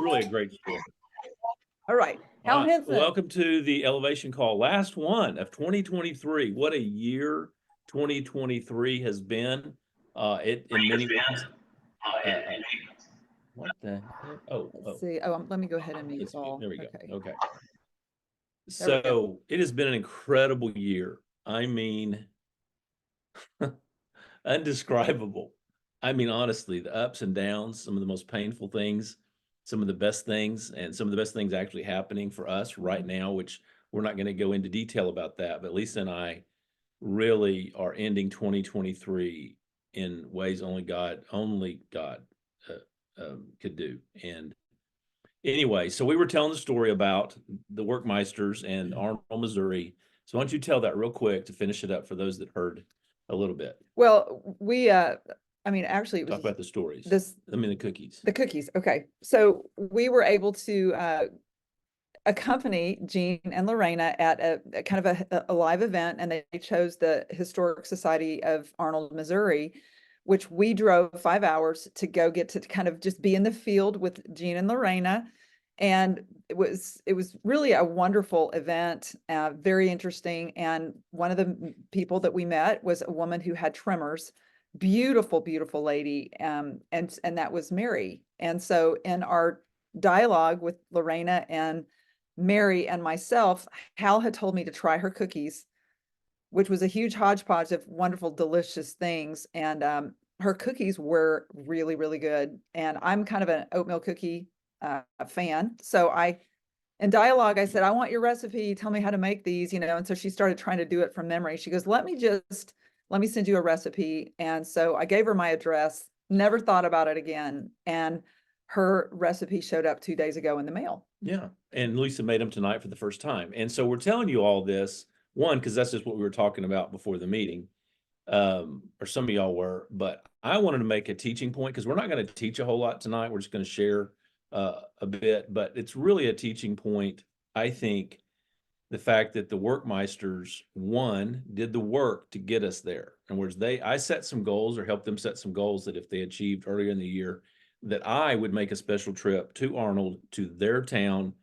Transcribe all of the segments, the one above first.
really a great story. All right. Hal Henson. Welcome to the Elevation Call. Last one of 2023. What a year 2023 has been. In many ways. What the heck? Let's see. Let me go ahead and mute all. There we go. Okay. There we go. So it has been an incredible year. I mean, undescribable. I mean, honestly, the ups and downs, some of the most painful things, some of the best things, and some of the best things actually happening for us right now, which we're not going to go into detail about that. But Lisa and I really are ending 2023 in ways only God could do. And anyway, so we were telling the story about the Workmeisters and Arnold, Missouri. So why don't you tell that real quick to finish it up for those that heard a little bit. Well, we, I mean, actually, it was talk about the stories. The cookies. The cookies. Okay. So we were able to accompany Gene and Lorena at a kind of a live event, and they chose the Historic Society of Arnold, Missouri, which we drove 5 hours to go get to kind of just be in the field with Gene and Lorena. And it was really a wonderful event, very interesting. And one of the people that we met was a woman who had tremors, beautiful, beautiful lady. And that was Mary. And so in our dialogue with Lorena and Mary and myself, Hal had told me to try her cookies, which was a huge hodgepodge of wonderful, delicious things. And her cookies were really, really good. And I'm kind of an oatmeal cookie fan. So in dialogue, I said, I want your recipe. Tell me how to make these, and so she started trying to do it from memory. She goes, let me send you a recipe. And so I gave her my address, never thought about it again. And her recipe showed up 2 days ago in the mail. Yeah. And Lisa made them tonight for the first time. And so we're telling you all this, one, because that's just what we were talking about before the meeting, or some of y'all were, but I wanted to make a teaching point because we're not going to teach a whole lot tonight. We're just going to share a bit, but it's really a teaching point. I think the fact that the Workmeisters, one, did the work to get us there. In other words, I set some goals or helped them set some goals that if they achieved earlier in the year, that I would make a special trip to Arnold, to their town,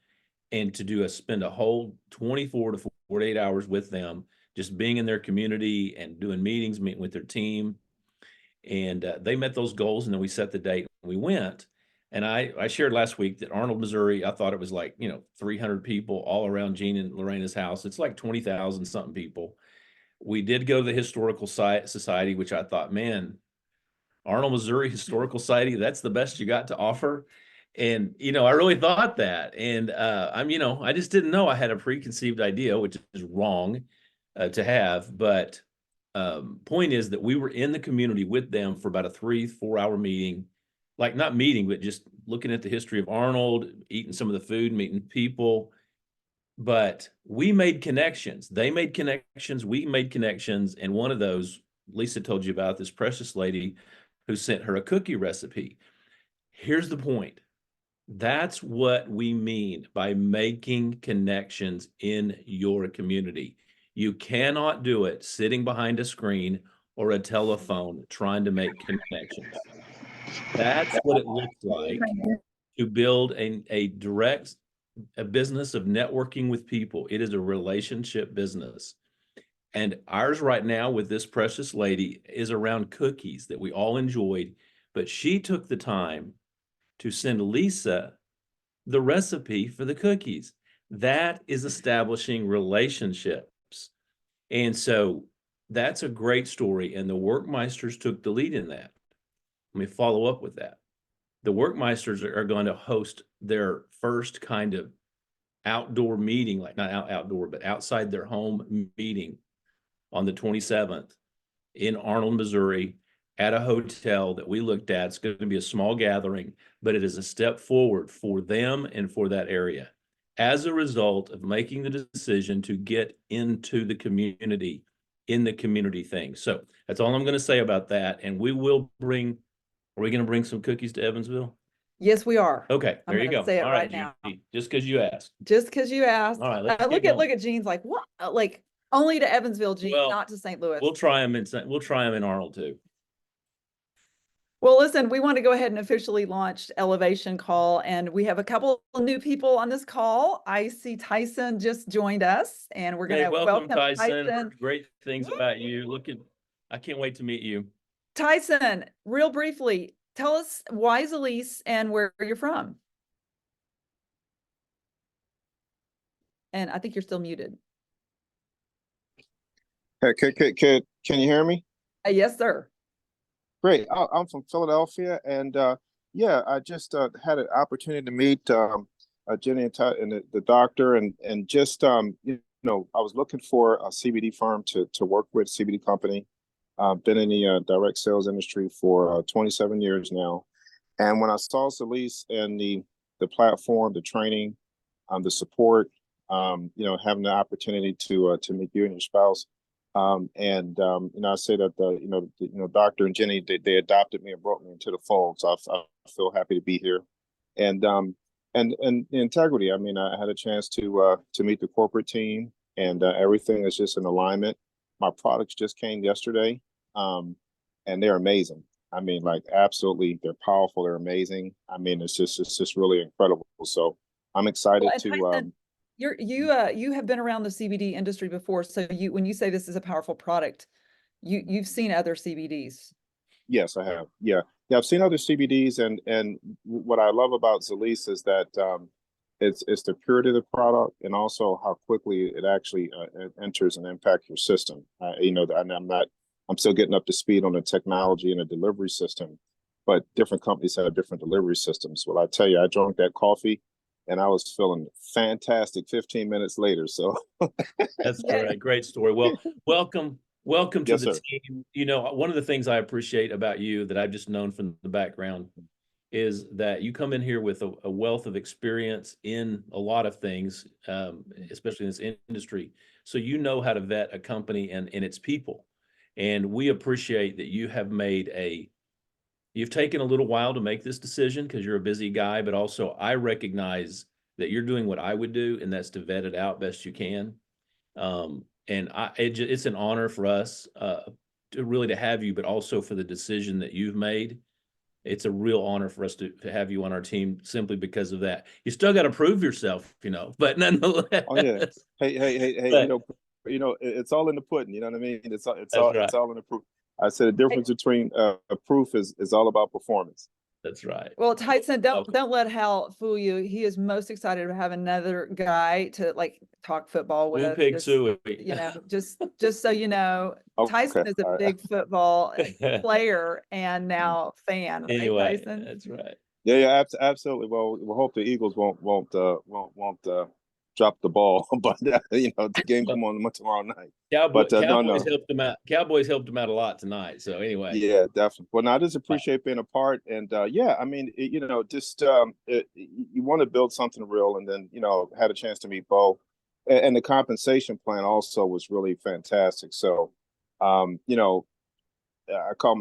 and to spend a whole 24 to 48 hours with them, just being in their community and doing meetings, meeting with their team. And they met those goals, and then we set the date and we went. And I shared last week that Arnold, Missouri, I thought it was like, 300 people all around Gene and Lorena's house. It's like 20,000 something people. We did go to the Historical Society, which I thought, man, Arnold, Missouri Historical Society, that's the best you got to offer. And, I really thought that. And I just didn't know. I had a preconceived idea, which is wrong to have. But point is that we were in the community with them for about a 3-4 hour meeting. Like not meeting, but just looking at the history of Arnold, eating some of the food, meeting people. But we made connections. They made connections. We made connections. And one of those, Lisa told you about, this precious lady who sent her a cookie recipe. Here's the point. That's what we mean by making connections in your community. You cannot do it sitting behind a screen or a telephone trying to make connections. That's what it looks like to build a business of networking with people. It is a relationship business. And ours right now with this precious lady is around cookies that we all enjoyed, but she took the time to send Lisa the recipe for the cookies. That is establishing relationships. And so that's a great story. And the Workmeisters took the lead in that. Let me follow up with that. The Workmeisters are going to host their first kind of outdoor meeting, like not outdoor, but outside their home meeting on the 27th in Arnold, Missouri, at a hotel that we looked at. It's going to be a small gathering, but it is a step forward for them and for that area as a result of making the decision to get into the community, in the community thing. So that's all I'm going to say about that. And we will bring, are we going to bring some cookies to Evansville? Yes, we are. Okay, there you go. Say it all right now. Just because you asked. Just because you asked. All right, look at Gene's like, what? Like only to Evansville, Gene, not to St. Louis. We'll try them in Arnold too. Well, listen, we want to go ahead and officially launch Elevation Call, and we have a couple of new people on this call. I see Tyson just joined us, and we're going Hey, to welcome, welcome Tyson. Tyson. Heard great things about you. I can't wait to meet you. Tyson, real briefly, tell us why Zilis and where you're from. And I think you're still muted. Can you hear me? Yes, sir. Great. I'm from Philadelphia, and yeah, I just had an opportunity to meet Jenny and the doctor, and just I was looking for a CBD firm to work with, CBD company. Been in the direct sales industry for 27 years now, and when I saw Zilis and the platform, the training, the support, having the opportunity to meet you and your spouse. I say that Doctor and Jenny, they adopted me and brought me into the fold. So I feel happy to be here, and the integrity. I mean, I had a chance to meet the corporate team, and everything is just in alignment. My products just came yesterday, and they're amazing. I mean, like absolutely, they're powerful. They're amazing. I mean, it's just really incredible. So I'm excited Well, to. Tyson, you have been around the CBD industry before, so when you say this is a powerful product, you've seen other CBDs. Yes, I have. Yeah, yeah. I've seen other CBDs, and what I love about Zilis is that it's the purity of the product, and also how quickly it actually it enters and impacts your system. I'm still getting up to speed on the technology and the delivery system, but different companies have different delivery systems. Well, I tell you, I drank that coffee, and I was feeling fantastic 15 minutes later. So That's great. Great story. Well, welcome to yes, the sir. team. You know, one of the things I appreciate about you that I've just known from the background is that you come in here with a wealth of experience in a lot of things, especially in this industry. So you know how to vet a company and its people. And we appreciate that you've taken a little while to make this decision because you're a busy guy, but also I recognize that you're doing what I would do, and that's to vet it out best you can. It's an honor for us to have you, but also for the decision that you've made. It's a real honor for us to have you on our team simply because of that. You still got to prove yourself, but nonetheless. Oh yeah. Hey. But It's all in the pudding. You know what I mean? It's that's right. it's all in the proof. I said the difference between a proof is all about performance. That's right. Well, Tyson, Welcome. don't let Hal fool you. He is most excited to have another guy to talk football with. Pig Suey. Just so you know, Tyson Okay. is a All right. big football player and now fan, right, Anyway, Tyson? that's right. Yeah, absolutely. Well, we hope the Eagles won't drop the ball, but the game come on tomorrow night. Cowboys No. helped them out. Cowboys helped them out a lot tonight. So anyway, Yeah, definitely. Well, now I just appreciate being a part, and yeah, I mean, you want to build something real, and then had a chance to meet Bo, and the compensation plan also was really fantastic. So, I call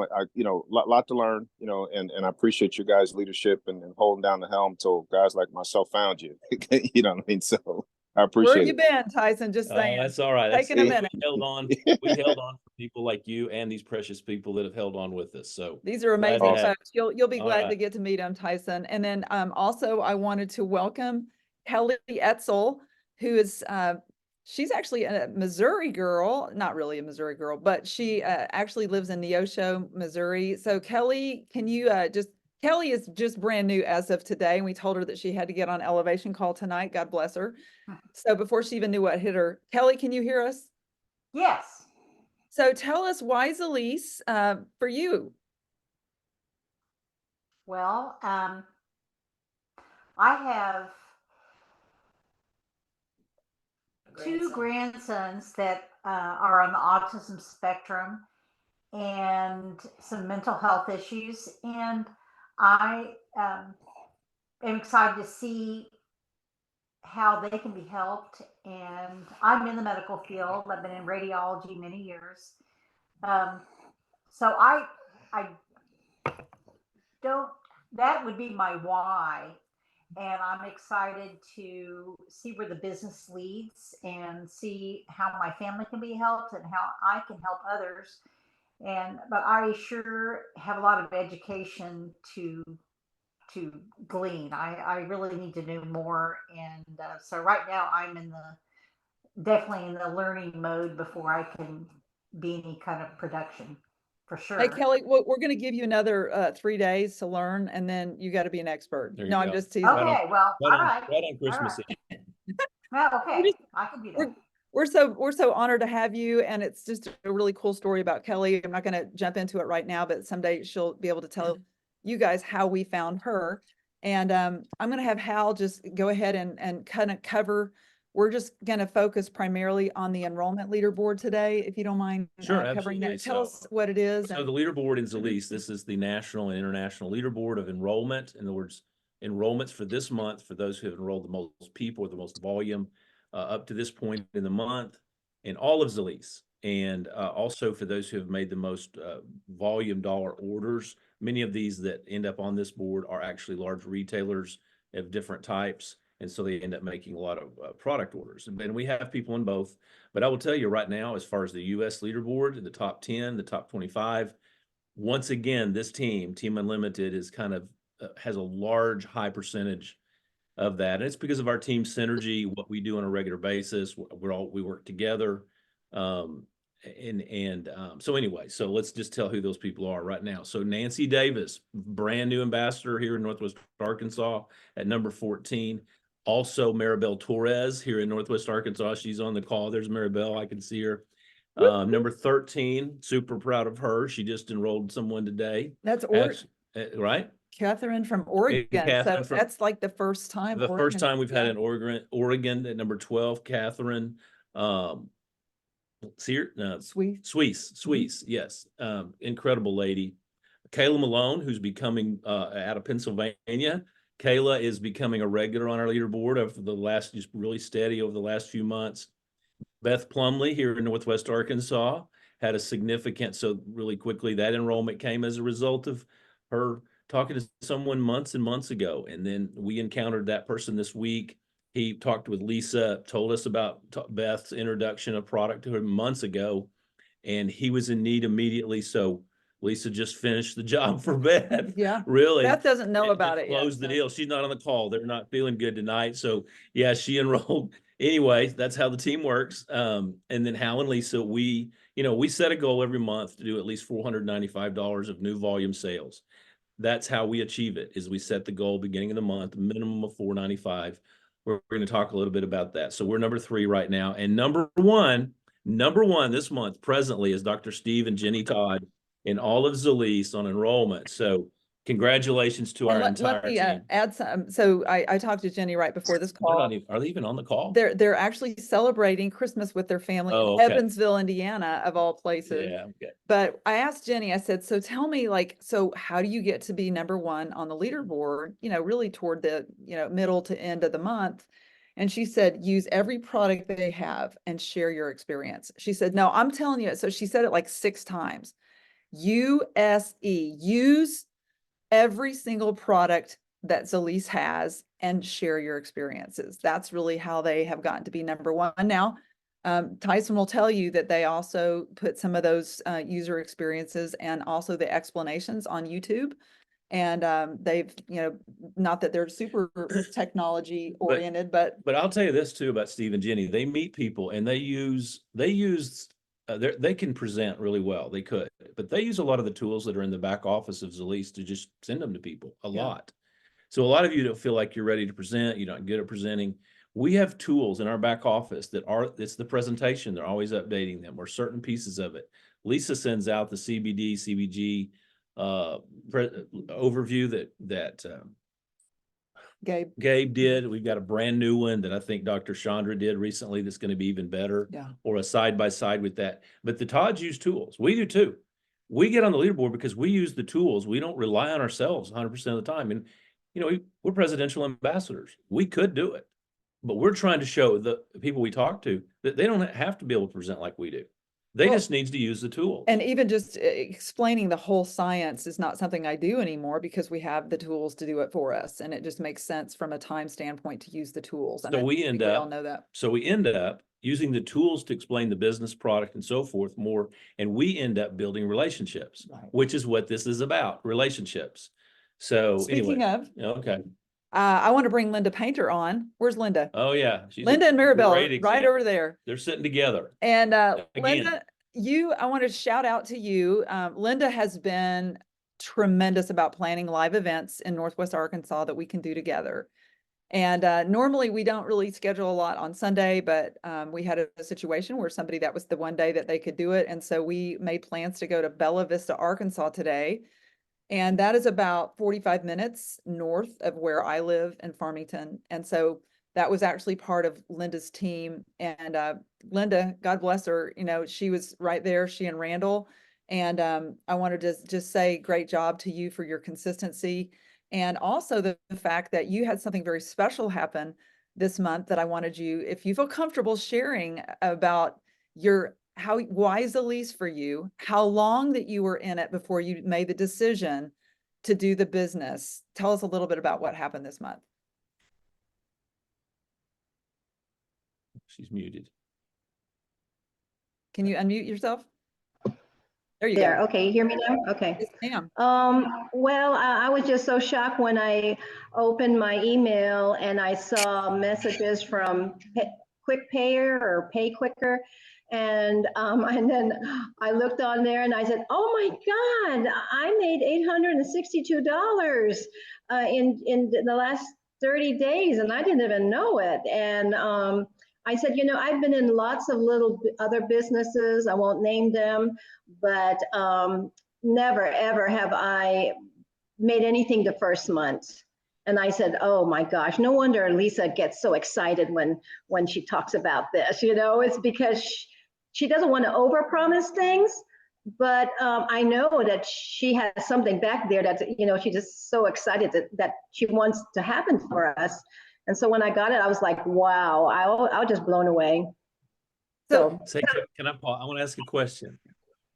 lot to learn, and I appreciate your guys' leadership and holding down the helm till guys like myself found you. You know what I mean? So I Where have appreciate you been, Tyson? Just saying. that's all right. Taking a minute. We held on. We held on for people like you and these precious people that have held on with us. So These are glad to amazing have folks. You'll be All glad right. to get to meet them, Tyson. And then also I wanted to welcome Kelly Etzel, who is she's actually a Missouri girl, not really a Missouri girl, but she actually lives in Neosho, Missouri. So Kelly, can you Kelly is just brand new as of today, and we told her that she had to get on Elevation Call tonight. God bless her. So before she even knew what hit her, Kelly, can you hear us? Yes. So tell us why Zilis for you. Well, I have two grandsons that are on the autism spectrum and some mental health issues, and I am excited to see how they can be helped. And I'm in the medical field. I've been in radiology many years. So I don't, that would be my why. And I'm excited to see where the business leads and see how my family can be helped and how I can help others. But I sure have a lot of education to glean. I really need to know more. And so right now I'm definitely in the learning mode before I can be any kind of production, for Hey, sure. Kelly, we're going to give you another 3 days to learn, and then you got to be an expert. There you No, I'm go. just teasing. Okay, Right on- well, Right all on, right. right on Christmas All Eve. Well, We're okay, just- I can do We're that. we're so honored to have you, and it's just a really cool story about Kelly. I'm not going to jump into it right now, but someday she'll be able to tell you guys how we found her. And I'm going to have Hal just go ahead and kind of cover. We're just going to focus primarily on the enrollment leaderboard today, if you don't mind Sure, covering that. absolutely. Tell us what it is. So the leaderboard in Zilis, this is the national and international leaderboard of enrollment. In other words, enrollments for this month, for those who have enrolled the most people or the most volume up to this point in the month in all of Zilis. And also for those who have made the most volume dollar orders. Many of these that end up on this board are actually large retailers of different types. And so they end up making a lot of product orders. And we have people in both. But I will tell you right now, as far as the U.S. leaderboard, the top 10, the top 25, once again, this team, Team Unlimited, is kind of has a large, high percentage of that. And it's because of our team synergy, what we do on a regular basis. We work together. So anyway, so let's just tell who those people are right now. So Nancy Davis, brand new ambassador here in Northwest Arkansas at number 14. Also Maribel Torres here in Northwest Arkansas. She's on the call. There's Maribel. I can see her. Number 13, super proud of her. She just enrolled someone today. That's right? Catherine from Oregon. Catherine So that's like the first time. The first time we've had yeah. an Oregon at number 12, Catherine. See her? Sweet, yes. Incredible lady. Kayla Malone, who's becoming out of Pennsylvania. Kayla is becoming a regular on our leaderboard over the last, just really steady over the last few months. Beth Plumley here in Northwest Arkansas had a significant, so really quickly, that enrollment came as a result of her talking to someone months and months ago. And then we encountered that person this week. He talked with Lisa, told us about Beth's introduction of product to her months ago, and he was in need immediately. So Lisa just finished the job for Beth. Yeah. Really. Beth doesn't know about it yet. Closed the deal. She's not on the call. They're not feeling good tonight. So yeah, she enrolled. Anyway, that's how the team works. And then Hal and Lisa, we set a goal every month to do at least $495 of new volume sales. That's how we achieve it, is we set the goal beginning of the month, minimum of $495. We're going to talk a little bit about that. So we're number 3 right now. And number one this month presently is Dr. Steve and Jenny Todd in all of Zilis on enrollment. So congratulations to our entire team. Add some. So I talked to Jenny right before this call. Are they even on the call? They're actually celebrating Christmas with their family in Evansville, Indiana, of all places. Yeah. Okay. But I asked Jenny, I said, so tell me, so how do you get to be number 1 on the leaderboard, really toward the, middle to end of the month? And she said, use every product they have and share your experience. She said, no, I'm telling you. So she said it like 6 times. USE, use every single product that Zilis has and share your experiences. That's really how they have gotten to be number 1. Now, Tyson will tell you that they also put some of those user experiences and also the explanations on YouTube. And they've, not that they're super technology oriented, but I'll tell you this too about Steve and Jenny. They meet people and they can present really well. They could, but they use a lot of the tools that are in the back office of Zilis to just send them to people a lot. So a lot of you don't feel like you're ready to present. You're not good at presenting. We have tools in our back office it's the presentation. They're always updating them or certain pieces of it. Lisa sends out the CBD, CBG overview that Gabe did. We've got a brand new one that I think Dr. Chandra did recently that's going to be even better. Yeah. Or a side-by-side with that. But the Todds use tools. We do too. We get on the leaderboard because we use the tools. We don't rely on ourselves 100% of the time. And, we're presidential ambassadors. We could do it. But we're trying to show the people we talk to that they don't have to be able to present like we do. They just need to use the tools. And even just explaining the whole science is not something I do anymore because we have the tools to do it for us. And it just makes sense from a time standpoint to use the tools. And So we end all up, know that. so we end up using the tools to explain the business, product, and so forth more. And we end up building relationships, Right. which is what this is about, relationships. So Speaking anyway, of, okay. I want to bring Linda Painter on. Where's Linda? Oh yeah. She's Linda and Maribel, great right example. over there. They're sitting together. And Again. Linda, I want to shout out to you. Linda has been tremendous about planning live events in Northwest Arkansas that we can do together. And normally we don't really schedule a lot on Sunday, but we had a situation where that was the one day that they could do it. And so we made plans to go to Bella Vista, Arkansas today. And that is about 45 minutes north of where I live in Farmington. And so that was actually part of Linda's team. And Linda, God bless her, she was right there, she and Randall. And I wanted to just say great job to you for your consistency. And also the fact that you had something very special happen this month that I wanted you, if you feel comfortable sharing about why Zilis for you, how long that you were in it before you made the decision to do the business. Tell us a little bit about what happened this month. She's muted. Can you unmute yourself? There you There, go. okay, you hear me now? Okay. Yes, ma'am. Well, I was just so shocked when I opened my email and I saw messages from Quick Payer or Pay Quicker. And then I looked on there and I said, oh my God, I made $862 in the last 30 days and I didn't even know it. And I said, I've been in lots of little other businesses, I won't name them, but never ever have I made anything the first month. And I said, oh my gosh, no wonder Lisa gets so excited when she talks about this. It's because she doesn't want to overpromise things, but I know that she has something back there that, she's just so excited that she wants to happen for us. And so when I got it, I was like, wow, I was just blown away. So Say, can I pause? I want to ask a question.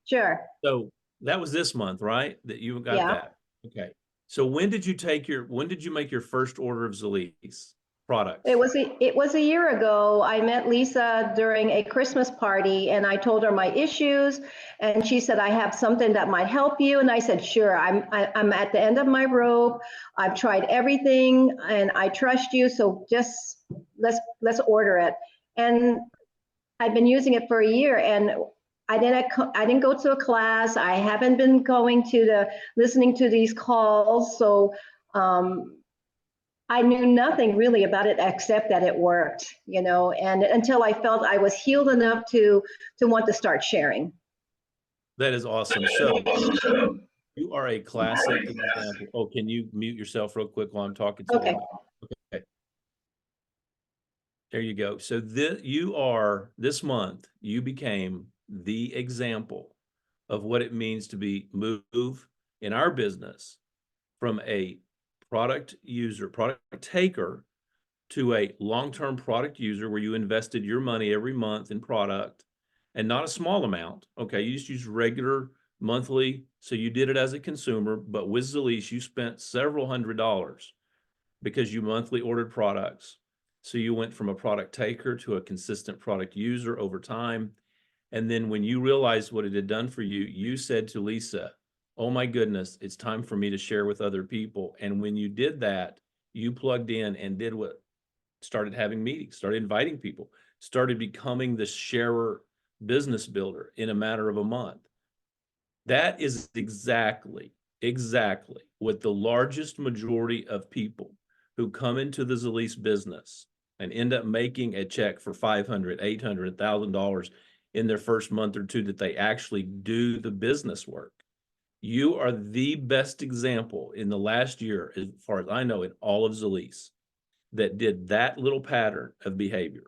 Sure. So that was this month, right? That you got Yeah. that. Okay. So when did you make your first order of Zilis products? It was a year ago. I met Lisa during a Christmas party and I told her my issues and she said, I have something that might help you. And I said, sure, I'm at the end of my rope. I've tried everything and I trust you. So just let's order it. And I've been using it for a year and I didn't go to a class. I haven't been going to listening to these calls. So I knew nothing really about it except that it worked, and until I felt I was healed enough to want to start sharing. That is awesome. So you are a classic example. Oh, can you mute yourself real quick while I'm talking to Okay. you? Okay. There you go. So this month, you became the example of what it means to move in our business from a product taker to a long-term product user where you invested your money every month in product and not a small amount. Okay, you just use regular monthly. So you did it as a consumer, but with Zilis, you spent several $100s because you monthly ordered products. So you went from a product taker to a consistent product user over time. And then when you realized what it had done for you, you said to Lisa, oh my goodness, it's time for me to share with other people. And when you did that, you plugged in and started having meetings, started inviting people, started becoming the sharer business builder in a matter of a month. That is exactly what the largest majority of people who come into the Zilis business and end up making a check for $500, $800, $1,000 in their first month or two that they actually do the business work. You are the best example in the last year, as far as I know, in all of Zilis that did that little pattern of behavior.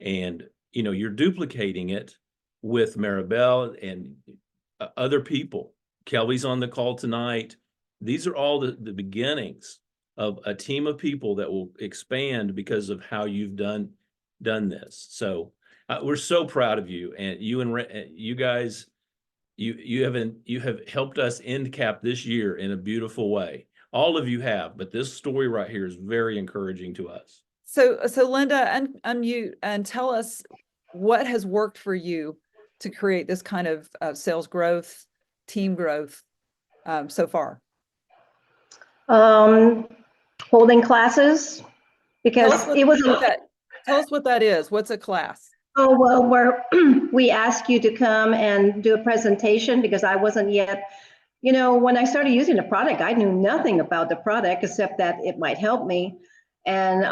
And, you're duplicating it with Maribel and other people. Kelly's on the call tonight. These are all the beginnings of a team of people that will expand because of how you've done this. So we're so proud of you, and you guys, you have helped us end cap this year in a beautiful way. All of you have, but this story right here is very encouraging to us. So Linda, unmute and tell us what has worked for you to create this kind of sales growth, team growth so far? Holding classes because it was. Tell us what that is. What's a class? Oh, well, we ask you to come and do a presentation because I wasn't yet, when I started using the product, I knew nothing about the product except that it might help me. And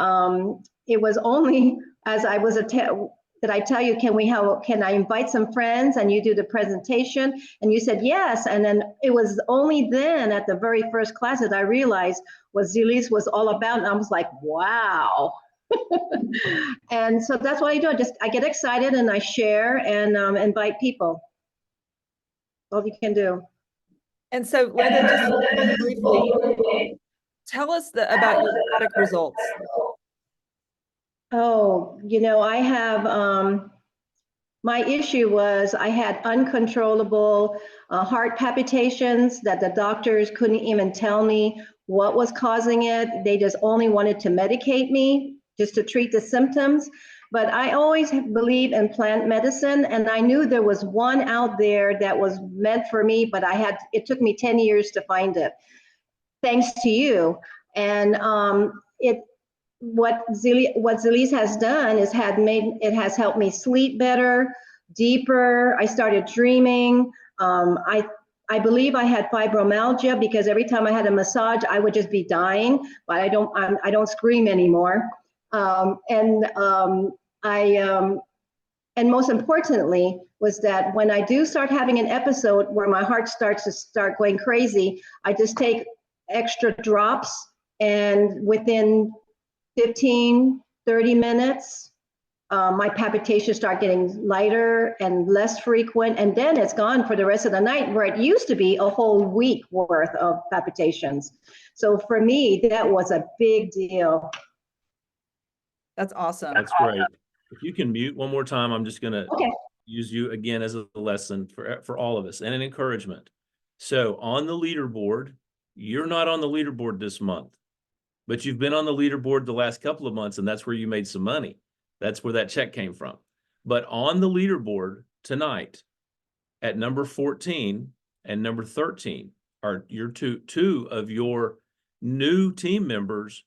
it was only as I was that I tell you, can I invite some friends and you do the presentation? And you said yes. And then it was only then at the very first class that I realized what Zilis was all about. And I was like, wow. And so that's what I do. I get excited and I share and invite people. All you can do. And so, Linda, just briefly, tell us about your product results. Oh, I have, my issue was I had uncontrollable heart palpitations that the doctors couldn't even tell me what was causing it. They just only wanted to medicate me just to treat the symptoms. But I always believe in plant medicine, and I knew there was one out there that was meant for me, but it took me 10 years to find it. Thanks to you. And what Zilis has done is it has helped me sleep better, deeper. I started dreaming. I believe I had fibromyalgia because every time I had a massage, I would just be dying, but I don't scream anymore. And most importantly was that when I do start having an episode where my heart starts to going crazy, I just take extra drops, and within 15, 30 minutes, my palpitations start getting lighter and less frequent, and then it's gone for the rest of the night, where it used to be a whole week worth of palpitations. So for me, that was a big deal. That's awesome. That's great. If you can mute one more time, I'm just going to use you again as a lesson for all of us and an encouragement. So on the leaderboard, you're not on the leaderboard this month, but you've been on the leaderboard the last couple of months, and that's where you made some money. That's where that check came from. But on the leaderboard tonight at number 14 and number 13 are your two of your new team members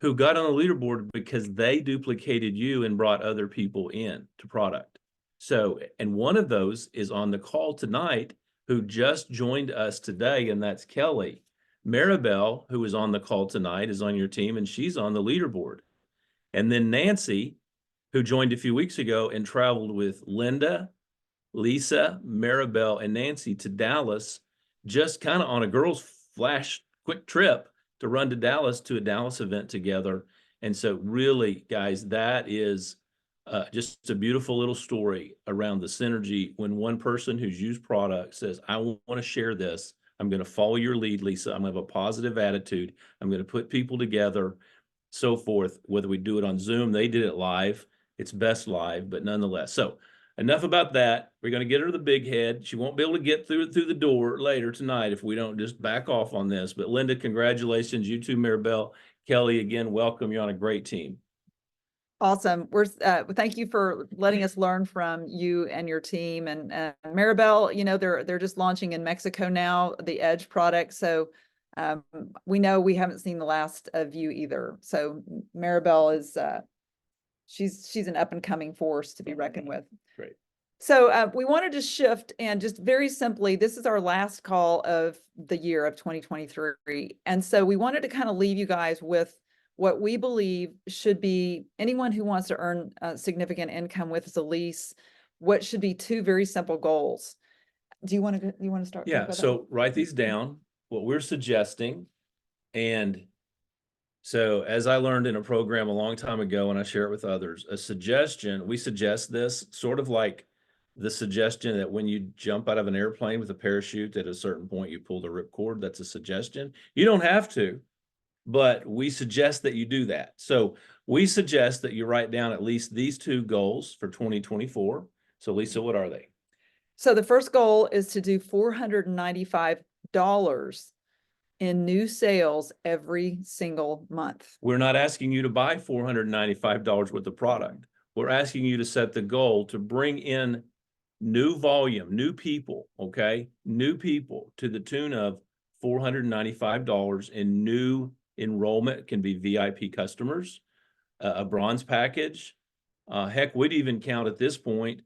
who got on the leaderboard because they duplicated you and brought other people in to product. So, and one of those is on the call tonight who just joined us today, and that's Kelly. Maribel, who is on the call tonight, is on your team, and she's on the leaderboard. And then Nancy, who joined a few weeks ago and traveled with Linda, Lisa, Maribel, and Nancy to Dallas, just kind of on a girls' flash quick trip to run to Dallas to a Dallas event together. And so really, guys, that is just a beautiful little story around the synergy when one person who's used product says, I want to share this. I'm going to follow your lead, Lisa. I'm going to have a positive attitude. I'm going to put people together, so forth, whether we do it on Zoom. They did it live. It's best live, but nonetheless. So enough about that. We're going to get her the big head. She won't be able to get through the door later tonight if we don't just back off on this. But Linda, congratulations. You too, Maribel. Kelly, again, welcome. You're on a great team. Awesome. Thank you for letting us learn from you and your team. And Maribel, they're just launching in Mexico now, the Edge product. So we know we haven't seen the last of you either. So Maribel is she's an up and coming force to be reckoned with. Great. So we wanted to shift, and just very simply, this is our last call of the year of 2023. And so we wanted to kind of leave you guys with what we believe should be anyone who wants to earn significant income with Zilis, what should be two very simple goals. Do you want to start? Yeah. So write these down, what we're suggesting. And so as I learned in a program a long time ago, and I share it with others, we suggest this sort of like the suggestion that when you jump out of an airplane with a parachute, at a certain point, you pull the ripcord. That's a suggestion. You don't have to, but we suggest that you do that. So we suggest that you write down at least these two goals for 2024. So Lisa, what are they? So the first goal is to do $495 in new sales every single month. We're not asking you to buy $495 worth of product. we're asking you to set the goal to bring in new volume, new people, okay? New people to the tune of $495 in new enrollment. It can be VIP customers, a bronze package. Heck, we'd even count at this point,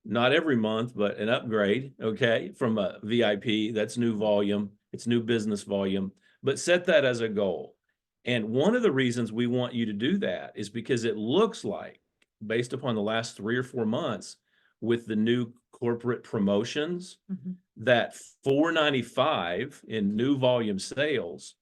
not every month, but an upgrade, okay, from a VIP. That's new volume. It's new business volume, but set that as a goal. And one of the reasons we want you to do that is because it looks like, based upon the last 3 or 4 months with the new corporate promotions, that $495 in new volume sales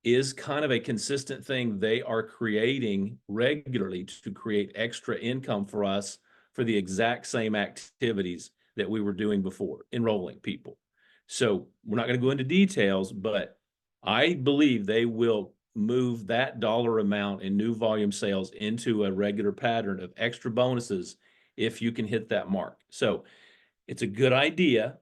is kind of a consistent thing they are creating regularly to create extra income for us for the exact same activities that we were doing before, enrolling people. So we're not going to go into details, but I believe they will move that dollar amount in new volume sales into a regular pattern of extra bonuses if you can hit that mark. So it's a good idea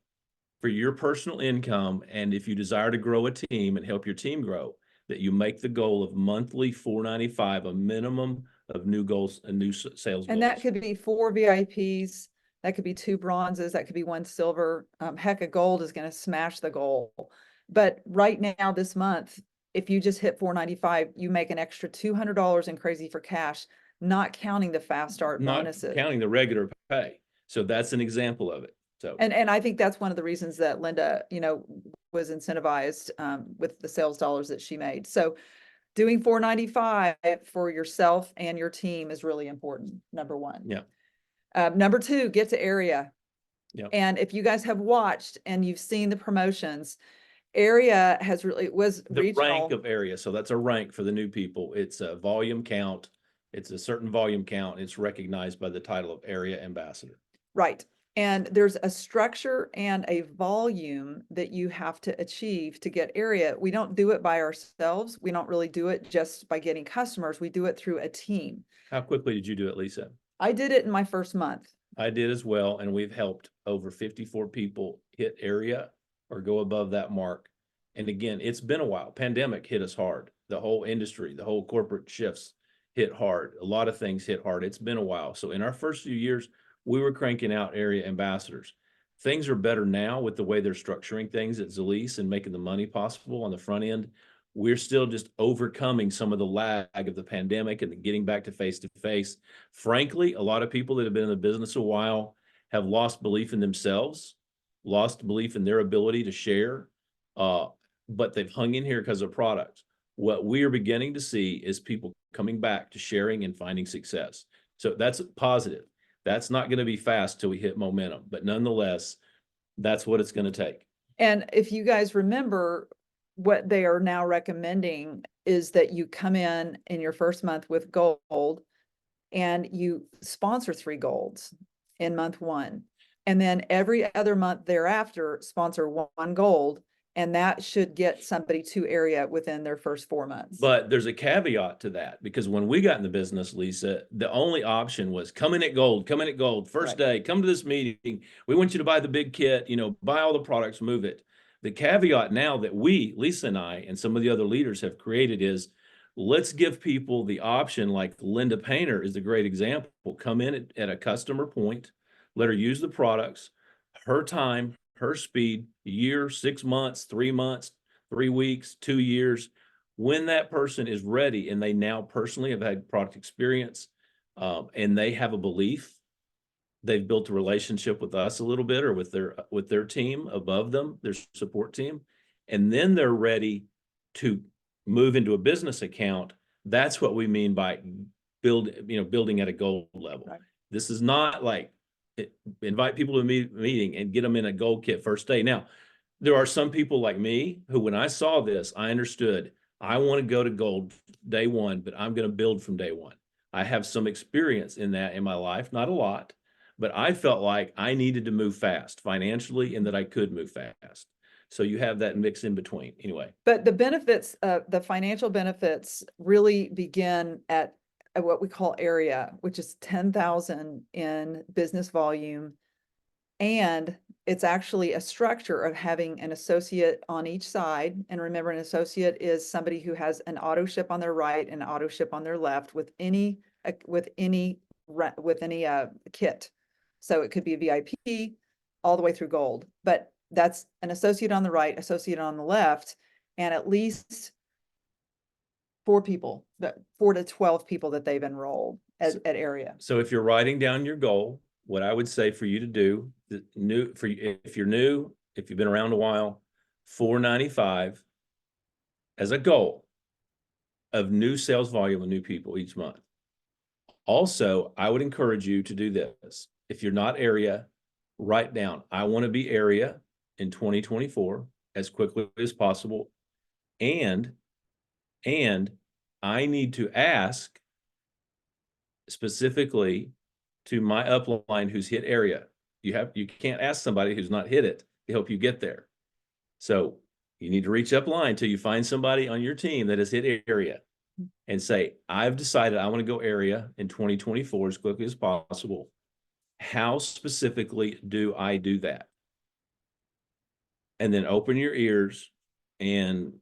for your personal income, and if you desire to grow a team and help your team grow, that you make the goal of monthly $495, a minimum of new goals and new sales And goals. that could be 4 VIPs, that could be 2 bronzes, that could be 1 silver. Heck, a gold is going to smash the goal. But right now, this month, if you just hit 495, you make an extra $200 in Crazy for Cash, not counting the fast start bonuses. Not counting the regular pay. So that's an example of it. So And I think that's one of the reasons that Linda, was incentivized with the sales dollars that she made. So doing 495 for yourself and your team is really important. Number one. Yeah. Number two, get to area. Yeah. And if you guys have watched and you've seen the promotions, area has really was the regional. rank of area. So that's a rank for the new people. It's a volume count. It's a certain volume count. It's recognized by the title of area ambassador. Right. And there's a structure and a volume that you have to achieve to get area. We don't do it by ourselves. We don't really do it just by getting customers. We do it through a team. How quickly did you do it, Lisa? I did it in my first month. I did as well. And we've helped over 54 people hit area or go above that mark. And again, it's been a while. Pandemic hit us hard. The whole industry, the whole corporate shifts hit hard. A lot of things hit hard. It's been a while. So in our first few years, we were cranking out area ambassadors. Things are better now with the way they're structuring things at Zilis and making the money possible on the front end. We're still just overcoming some of the lag of the pandemic and getting back to face. Frankly, a lot of people that have been in the business a while have lost belief in themselves, lost belief in their ability to share, but they've hung in here because of products. What we are beginning to see is people coming back to sharing and finding success. So that's positive. That's not going to be fast till we hit momentum, but nonetheless, that's what it's going to take. And if you guys remember, what they are now recommending is that you come in your first month with gold and you sponsor 3 golds in month 1. And then every other month thereafter, sponsor 1 gold. And that should get somebody to area within their first 4 months. But there's a caveat to that, because when we got in the business, Lisa, the only option was come in at gold, first Right. day, come to this meeting. We want you to buy the big kit, buy all the products, move it. The caveat now that we, Lisa and I, and some of the other leaders have created is let's give people the option, like Linda Painter is a great example. Come in at a customer point, let her use the products, her time, her speed, a year, 6 months, 3 months, 3 weeks, 2 years. When that person is ready and they now personally have had product experience and they have a belief, they've built a relationship with us a little bit or with their team above them, their support team, and then they're ready to move into a business account. That's what we mean by building at a gold level. Right. This is not like invite people to a meeting and get them in a gold kit first day. Now, there are some people like me who, when I saw this, I understood I want to go to gold day 1, but I'm going to build from day 1. I have some experience in that in my life, not a lot, but I felt like I needed to move fast financially and that I could move fast. So you have that mix in between anyway. But the benefits, the financial benefits really begin at what we call area, which is 10,000 in business volume. And it's actually a structure of having an associate on each side. And remember, an associate is somebody who has an auto ship on their right and an auto ship on their left with any with any kit. So it could be a VIP all the way through gold, but that's an associate on the right, associate on the left, and at least 4 to 12 people that they've enrolled at area. So if you're writing down your goal, what I would say for you to do, if you're new, if you've been around a while, 495 as a goal of new sales volume of new people each month. Also, I would encourage you to do this. If you're not area, write down, I want to be area in 2024 as quickly as possible. And I need to ask specifically to my upline who's hit area. You can't ask somebody who's not hit it to help you get there. So you need to reach upline till you find somebody on your team that has hit area and say, I've decided I want to go area in 2024 as quickly as possible. How specifically do I do that? And then open your ears and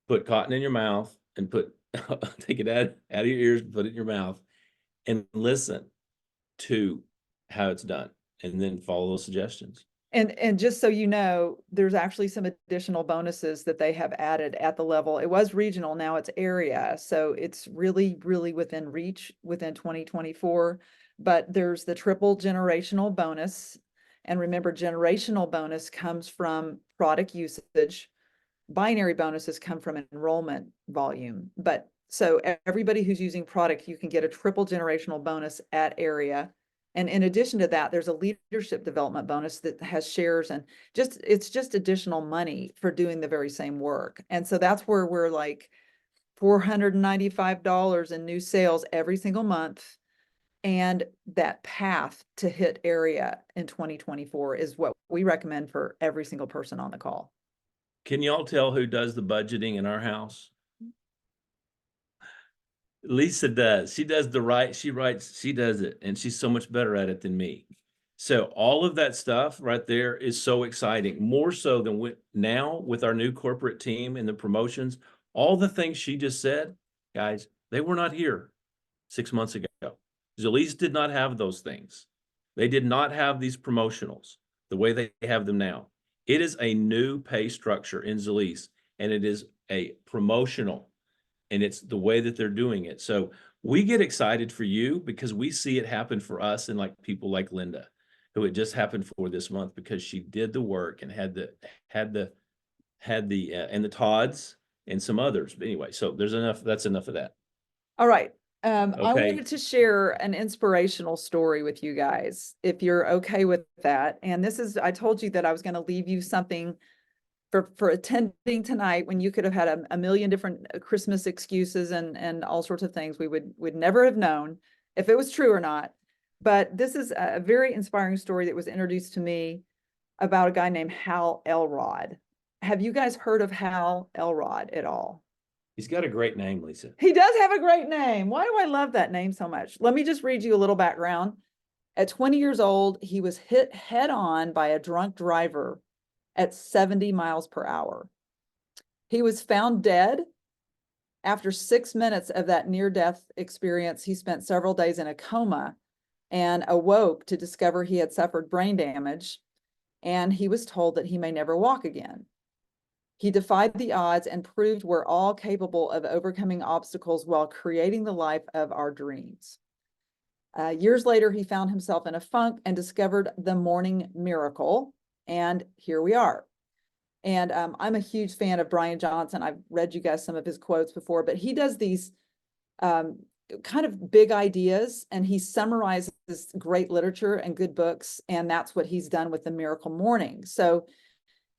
put cotton in your mouth and take it out of your ears, put it in your mouth and listen to how it's done and then follow those suggestions. And just so you know, there's actually some additional bonuses that they have added at the level. It was regional, now it's area. So it's really, really within reach within 2024. But there's the triple generational bonus. And remember, generational bonus comes from product usage. Binary bonuses come from enrollment volume. But so everybody who's using product, you can get a triple generational bonus at area. And in addition to that, there's a leadership development bonus that has shares and it's just additional money for doing the very same work. And so that's where we're like $495 in new sales every single month. And that path to hit area in 2024 is what we recommend for every single person on the call. Can y'all tell who does the budgeting in our house? Lisa does. She does she does it, and she's so much better at it than me. So all of that stuff right there is so exciting, more so than now with our new corporate team and the promotions. All the things she just said, guys, they were not here 6 months ago. Zilis did not have those things. They did not have these promotionals the way they have them now. It is a new pay structure in Zilis, and it is a promotional. And it's the way that they're doing it. So we get excited for you because we see it happen for us and like people like Linda, who it just happened for this month because she did the work and had the and the Todds and some others. But anyway, so there's enough. That's enough of that. All right. I Okay. wanted to share an inspirational story with you guys, if you're okay with that. And this is, I told you that I was going to leave you something for attending tonight when you could have had a million different Christmas excuses and all sorts of things we would never have known if it was true or not. But this is a very inspiring story that was introduced to me about a guy named Hal Elrod. Have you guys heard of Hal Elrod at all? He's got a great name, Lisa. He does have a great name. Why do I love that name so much? Let me just read you a little background. At 20 years old, he was hit head on by a drunk driver at 70 miles per hour. He was found dead. After 6 minutes of that near-death experience, he spent several days in a coma and awoke to discover he had suffered brain damage, and he was told that he may never walk again. He defied the odds and proved we're all capable of overcoming obstacles while creating the life of our dreams. Years later, he found himself in a funk and discovered the morning miracle. And here we are. And I'm a huge fan of Brian Johnson. I've read you guys some of his quotes before, but he does these kind of big ideas and he summarizes great literature and good books. And that's what he's done with the Miracle Morning. So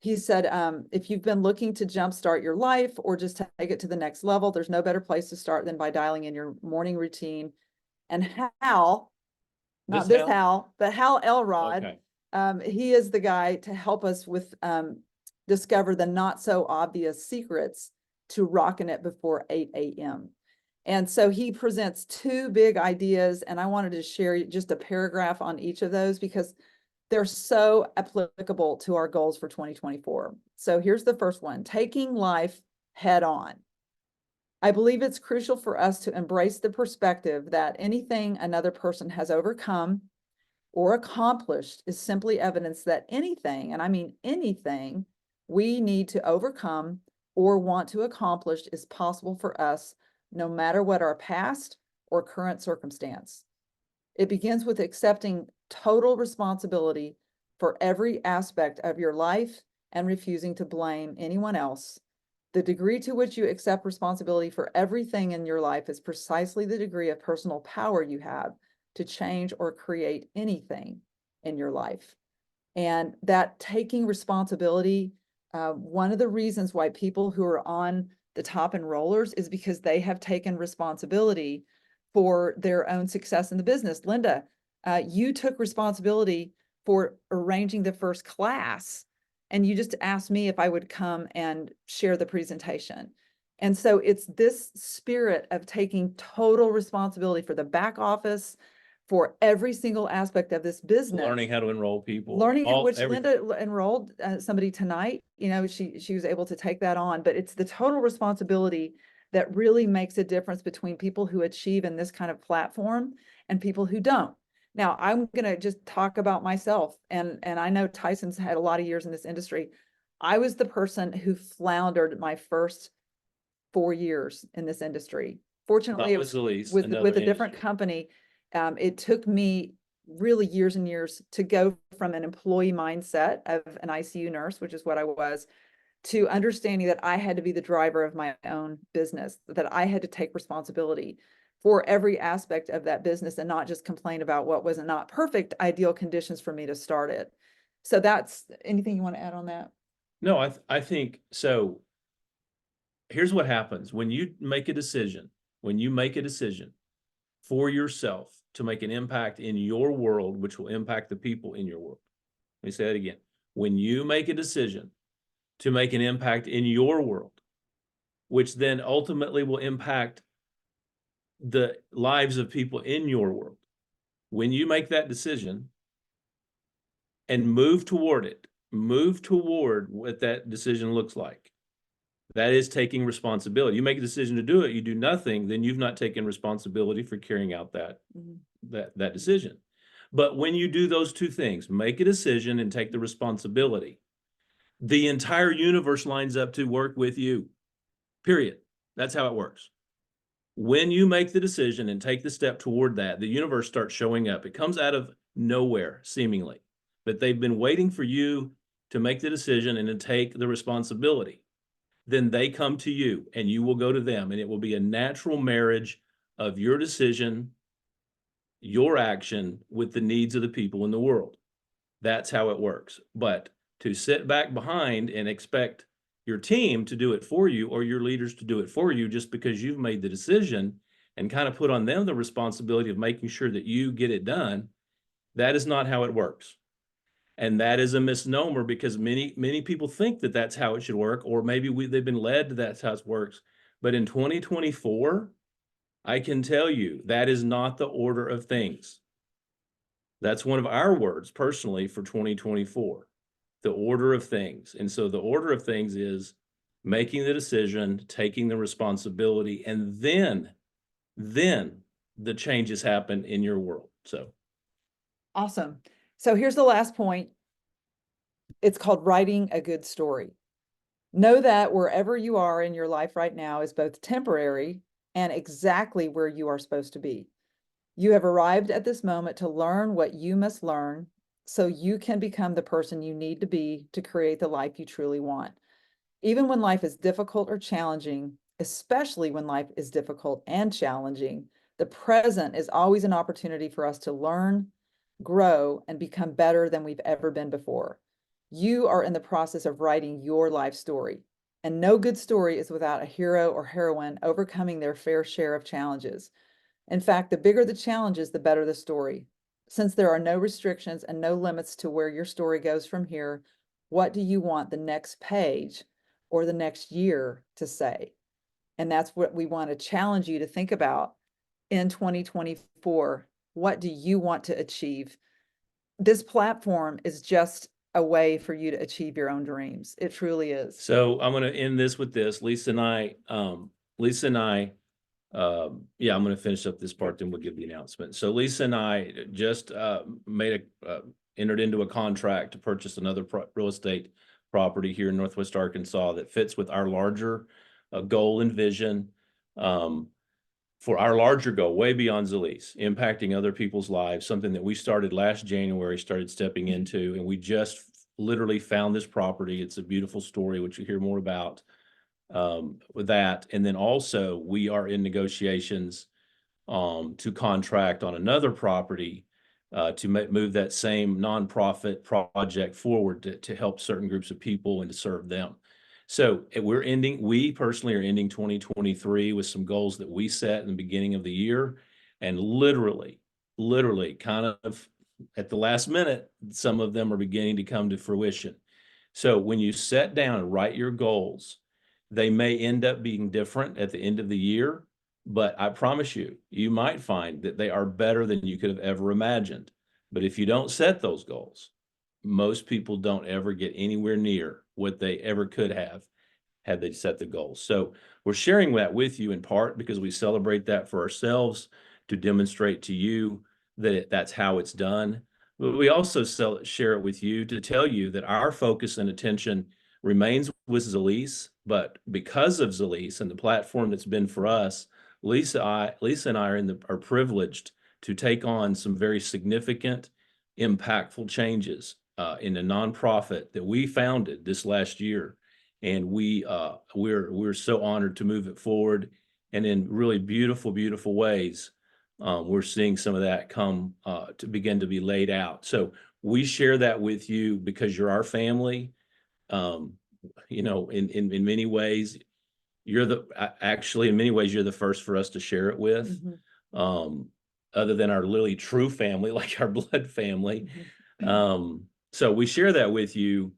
he said, if you've been looking to jumpstart your life or just take it to the next level, there's no better place to start than by dialing in your morning routine. And Hal, not this Hal, but Hal Elrod, Okay. he is the guy to help us with discover the not so obvious secrets to rocking it before 8 a.m. And so he presents 2 big ideas, and I wanted to share just a paragraph on each of those because they're so applicable to our goals for 2024. So here's the first one: taking life head on. I believe it's crucial for us to embrace the perspective that anything another person has overcome or accomplished is simply evidence that anything, and I mean anything, we need to overcome or want to accomplish is possible for us, no matter what our past or current circumstance. It begins with accepting total responsibility for every aspect of your life and refusing to blame anyone else. The degree to which you accept responsibility for everything in your life is precisely the degree of personal power you have to change or create anything in your life. And that taking responsibility, one of the reasons why people who are on the top enrollers is because they have taken responsibility for their own success in the business. Linda, you took responsibility for arranging the first class, and you just asked me if I would come and share the presentation. And so it's this spirit of taking total responsibility for the back office, for every single aspect of this business. Learning how to enroll people. Which everything. Linda enrolled somebody tonight. You know, she was able to take that on, but it's the total responsibility that really makes a difference between people who achieve in this kind of platform and people who don't. Now, I'm going to just talk about myself, and I know Tyson's had a lot of years in this industry. I was the person who floundered my first 4 years in this industry. Fortunately, it was Zilis, with a different company. It took me really years and years to go from an employee mindset of an ICU nurse, which is what I was, to understanding that I had to be the driver of my own business, that I had to take responsibility for every aspect of that business and not just complain about what was not perfect ideal conditions for me to start it. So that's anything you want to add on that? No, I think so. Here's what happens when you make a decision, for yourself to make an impact in your world, which will impact the people in your world. Let me say that again. When you make a decision to make an impact in your world, which then ultimately will impact the lives of people in your world, when you make that decision and move toward what that decision looks like, that is taking responsibility. You make a decision to do it, you do nothing, then you've not taken responsibility for carrying out that decision. But when you do those two things, make a decision and take the responsibility, the entire universe lines up to work with you, period. That's how it works. When you make the decision and take the step toward that, the universe starts showing up. It comes out of nowhere, seemingly, but they've been waiting for you to make the decision and to take the responsibility. Then they come to you and you will go to them, and it will be a natural marriage of your decision, your action with the needs of the people in the world. That's how it works. But to sit back behind and expect your team to do it for you or your leaders to do it for you just because you've made the decision and kind of put on them the responsibility of making sure that you get it done, that is not how it works. And that is a misnomer because many people think that that's how it should work, or maybe they've been led to that's how it works. But in 2024, I can tell you that is not the order of things. That's one of our words personally for 2024, the order of things. And so the order of things is making the decision, taking the responsibility, and then the changes happen in your world. So awesome. So here's the last point. It's called writing a good story. Know that wherever you are in your life right now is both temporary and exactly where you are supposed to be. You have arrived at this moment to learn what you must learn so you can become the person you need to be to create the life you truly want. Even when life is difficult or challenging, especially when life is difficult and challenging, the present is always an opportunity for us to learn, grow, and become better than we've ever been before. You are in the process of writing your life story, and no good story is without a hero or heroine overcoming their fair share of challenges. In fact, the bigger the challenges, the better the story. Since there are no restrictions and no limits to where your story goes from here, what do you want the next page or the next year to say? And that's what we want to challenge you to think about in 2024. What do you want to achieve? This platform is just a way for you to achieve your own dreams. It truly is. I'm going to end this with this. Lisa and I Lisa and I, yeah, I'm going to finish up this part, then we'll give the announcement. So Lisa and I just entered into a contract to purchase another real estate property here in Northwest Arkansas that fits with our larger goal and vision. For our larger goal, way beyond Zilis, impacting other people's lives, something that we started last January, started stepping into, and we just literally found this property. It's a beautiful story, which you hear more about with that. And then also we are in negotiations to contract on another property to move that same nonprofit project forward to help certain groups of people and to serve them. So we personally are ending 2023 with some goals that we set in the beginning of the year, and literally kind of at the last minute, some of them are beginning to come to fruition. So when you set down and write your goals, they may end up being different at the end of the year, but I promise you, you might find that they are better than you could have ever imagined. But if you don't set those goals, most people don't ever get anywhere near what they ever could have had they set the goals. So we're sharing that with you in part because we celebrate that for ourselves, to demonstrate to you that that's how it's done. But we also share it with you to tell you that our focus and attention remains with Zilis, but because of Zilis and the platform that's been for us, Lisa and I are privileged to take on some very significant, impactful changes in a nonprofit that we founded this last year, and we're so honored to move it forward, and in really beautiful ways. We're seeing some of that come to begin to be laid out. So we share that with you because you're our family. You know, in many ways, in many ways, you're the first for us to share it with. Other than our really true family, like our blood family. So we share that with you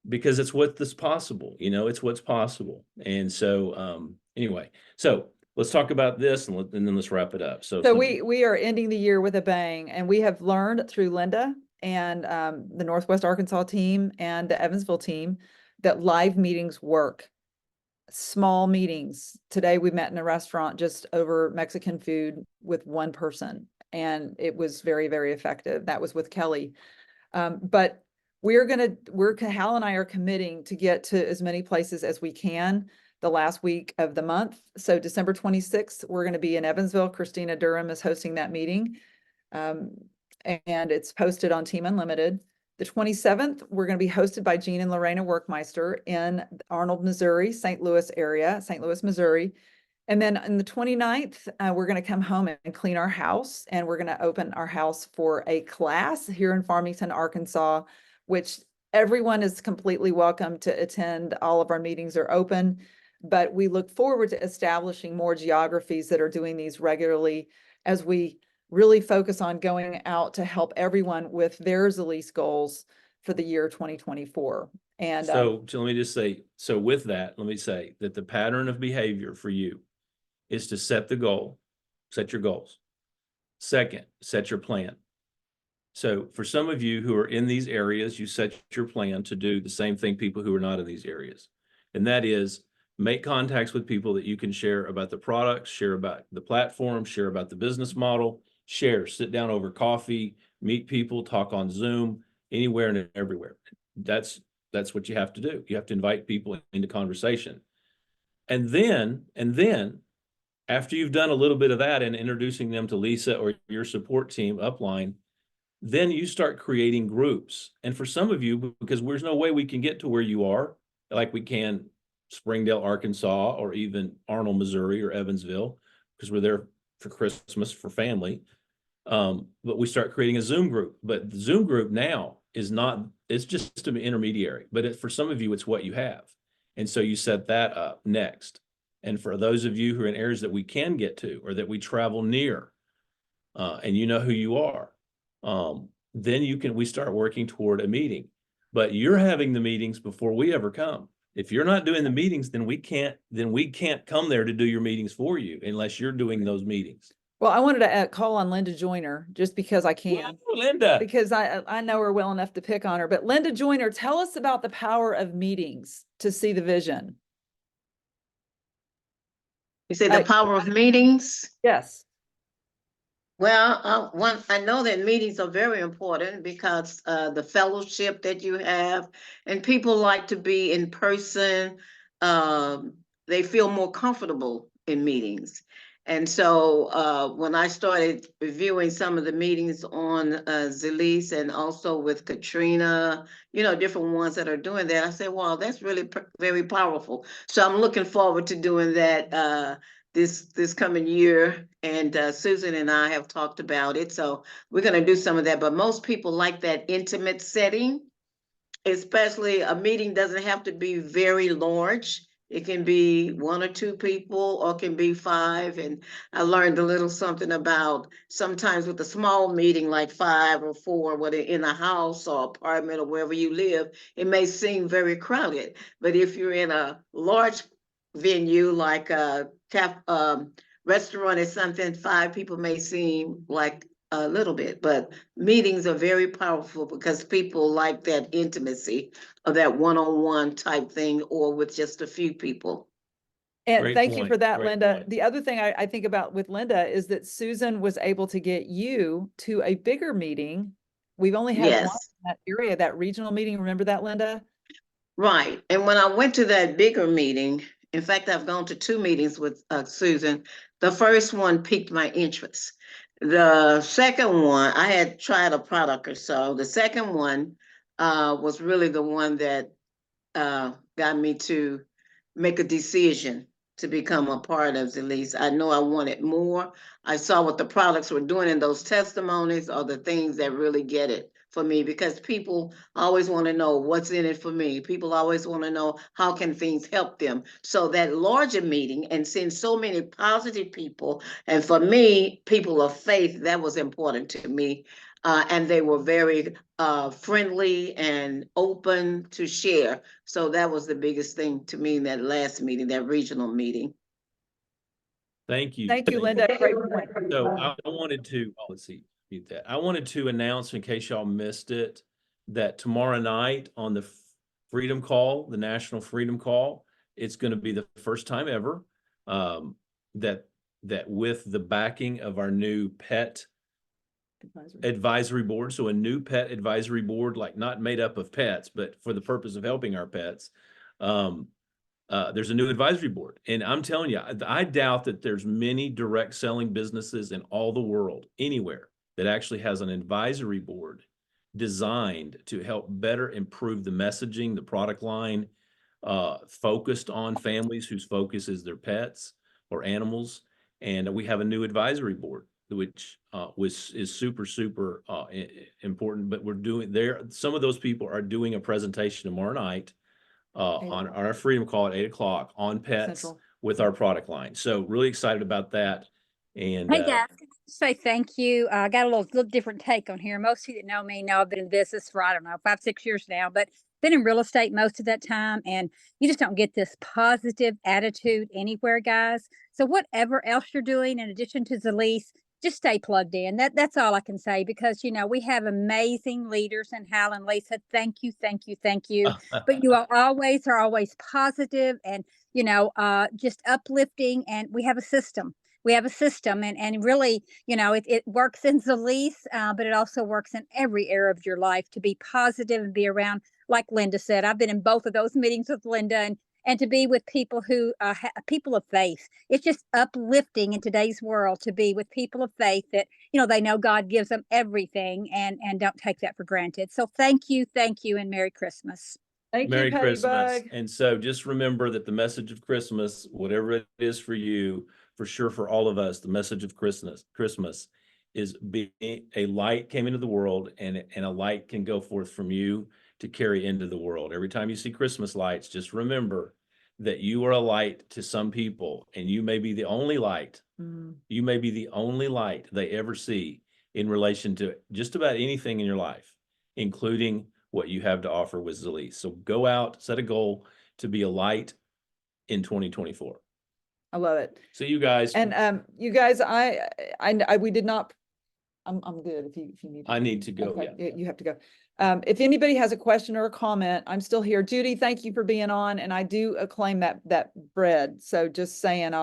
because it's what's possible, you know, it's what's possible. And so, anyway, so let's talk about this and then let's wrap it up. So we are ending the year with a bang, and we have learned through Linda and the Northwest Arkansas team and the Evansville team that live meetings work. Small meetings. Today we met in a restaurant just over Mexican food with one person, and it was very, very effective. That was with Kelly. But Hal and I are committing to get to as many places as we can the last week of the month. So December 26th, we're going to be in Evansville. Christina Durham is hosting that meeting. And it's posted on Team Unlimited. The 27th, we're going to be hosted by Jean and Lorena Workmeister in Arnold, Missouri, St. Louis area, St. Louis, Missouri. And then on the 29th, we're going to come home and clean our house, and we're going to open our house for a class here in Farmington, Arkansas, which everyone is completely welcome to attend. All of our meetings are open, but we look forward to establishing more geographies that are doing these regularly as we really focus on going out to help everyone with their Zilis goals for the year 2024. And so let me just say, so with that, let me say that the pattern of behavior for you is to set the goal, set your goals. Second, set your plan. So for some of you who are in these areas, you set your plan to do the same thing people who are not in these areas. And that is make contacts with people that you can share about the products, share about the platform, share about the business model, sit down over coffee, meet people, talk on Zoom, anywhere and everywhere. That's what you have to do. You have to invite people into conversation. And then after you've done a little bit of that and introducing them to Lisa or your support team upline, then you start creating groups. And for some of you, because there's no way we can get to where you are, like we can Springdale, Arkansas, or even Arnold, Missouri, or Evansville, because we're there for Christmas for family. But we start creating a Zoom group. But the Zoom group now it's just an intermediary. But for some of you, it's what you have. And so you set that up next. And for those of you who are in areas that we can get to or that we travel near, and you know who you are, then we start working toward a meeting. But you're having the meetings before we ever come. If you're not doing the meetings, then we can't come there to do your meetings for you unless you're doing those meetings. Well, I wanted to call on Linda Joyner just because I can. Well, Linda. Because I know her well enough to pick on her. But Linda Joyner, tell us about the power of meetings to see the vision. You say the power of meetings? Yes. Well, I know that meetings are very important because the fellowship that you have, and people like to be in person. They feel more comfortable in meetings. And so when I started reviewing some of the meetings on Zilis and also with Katrina, different ones that are doing that, I said, wow, that's really very powerful. So I'm looking forward to doing that this coming year, and Susan and I have talked about it, so we're going to do some of that. But most people like that intimate setting, especially a meeting doesn't have to be very large. It can be 1 or 2 people, or can be 5. And I learned a little something about sometimes with a small meeting like 5 or 4, whether in a house or apartment or wherever you live, it may seem very crowded. But if you're in a large venue like a restaurant or something, 5 people may seem like a little bit, but meetings are very powerful because people like that intimacy of that one-on-one type thing, or with just a few people. And Great thank you for point, that, great Linda. point. The other thing I think about with Linda is that Susan was able to get you to a bigger meeting. We've only had one Yes, in that area, that regional meeting. Remember that, Linda? right. And when I went to that bigger meeting, in fact, I've gone to 2 meetings with Susan. The first one piqued my interest. The second one, I had tried a product or so. The second one was really the one that got me to make a decision to become a part of Zilis. I know I wanted more. I saw what the products were doing, and those testimonies are the things that really get it for me, because people always want to know what's in it for me. People always want to know how can things help them. So that larger meeting and seeing so many positive people, and for me, people of faith, that was important to me. And they were very friendly and open to share. So that was the biggest thing to me in that last meeting, that regional meeting. Thank you. Thank you, Linda. Great point. So I wanted to, let's see, mute that. I wanted to announce, in case y'all missed it, that tomorrow night on the Freedom Call, the National Freedom Call, it's going to be the first time ever that with the backing of our new pet advisory board. So a new pet advisory board, like not made up of pets, but for the purpose of helping our pets. There's a new advisory board, and I'm telling you, I doubt that there's many direct selling businesses in all the world, anywhere, that actually has an advisory board designed to help better improve the messaging, the product line, focused on families whose focus is their pets or animals. And we have a new advisory board, which is super important. But we're doing there. Some of those people are doing a presentation tomorrow night on our Freedom Call at 8 o'clock on pets Central. with our product line. So really excited about that. And hey guys, can I just say thank you. I got a little different take on here. Most of you that know me know I've been in business for, I don't know, 5-6 years now, but been in real estate most of that time. And you just don't get this positive attitude anywhere, guys. So whatever else you're doing, in addition to Zilis, just stay plugged in. That's all I can say, because, we have amazing leaders in Hal and Lisa. Thank you. But you are always positive and, just uplifting. And we have a system. And really, it works in Zilis, but it also works in every area of your life to be positive and be around, like Linda said. I've been in both of those meetings with Linda, and to be with people who people of faith. It's just uplifting in today's world to be with people of faith that, they know God gives them everything and don't take that for granted. So thank you, and Merry Christmas. Thank Merry you, Patty Christmas. Bug. And so just remember that the message of Christmas, whatever it is for you, for sure for all of us, the message of Christmas is being a light came into the world, and a light can go forth from you to carry into the world. Every time you see Christmas lights, just remember that you are a light to some people, and you may be the only light. You may be the only light they ever see in relation to just about anything in your life, including what you have to offer with Zilis. So go out, set a goal to be a light in 2024. I love it. So you guys, And you guys, we did not. I'm good if you need. I need to go. Okay, Yeah. you have to go. If anybody has a question or a comment, I'm still here. Judy, thank you for being on, and I do acclaim that bread. So just saying,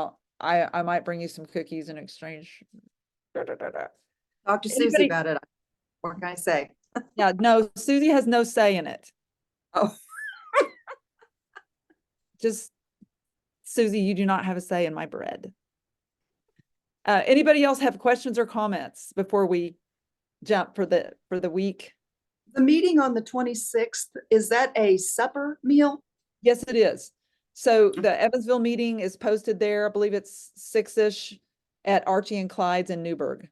I might bring you some cookies in exchange. Talk to Susie Anybody- about it. What can I say? Yeah, no, Susie has no say in it. Oh, Just, Susie, you do not have a say in my bread. Anybody else have questions or comments before we jump for the week? the meeting on the 26th, is that a supper meal? Yes, it is. So the Evansville meeting is posted there. I believe it's 6-ish at Archie and Clyde's in Newburgh.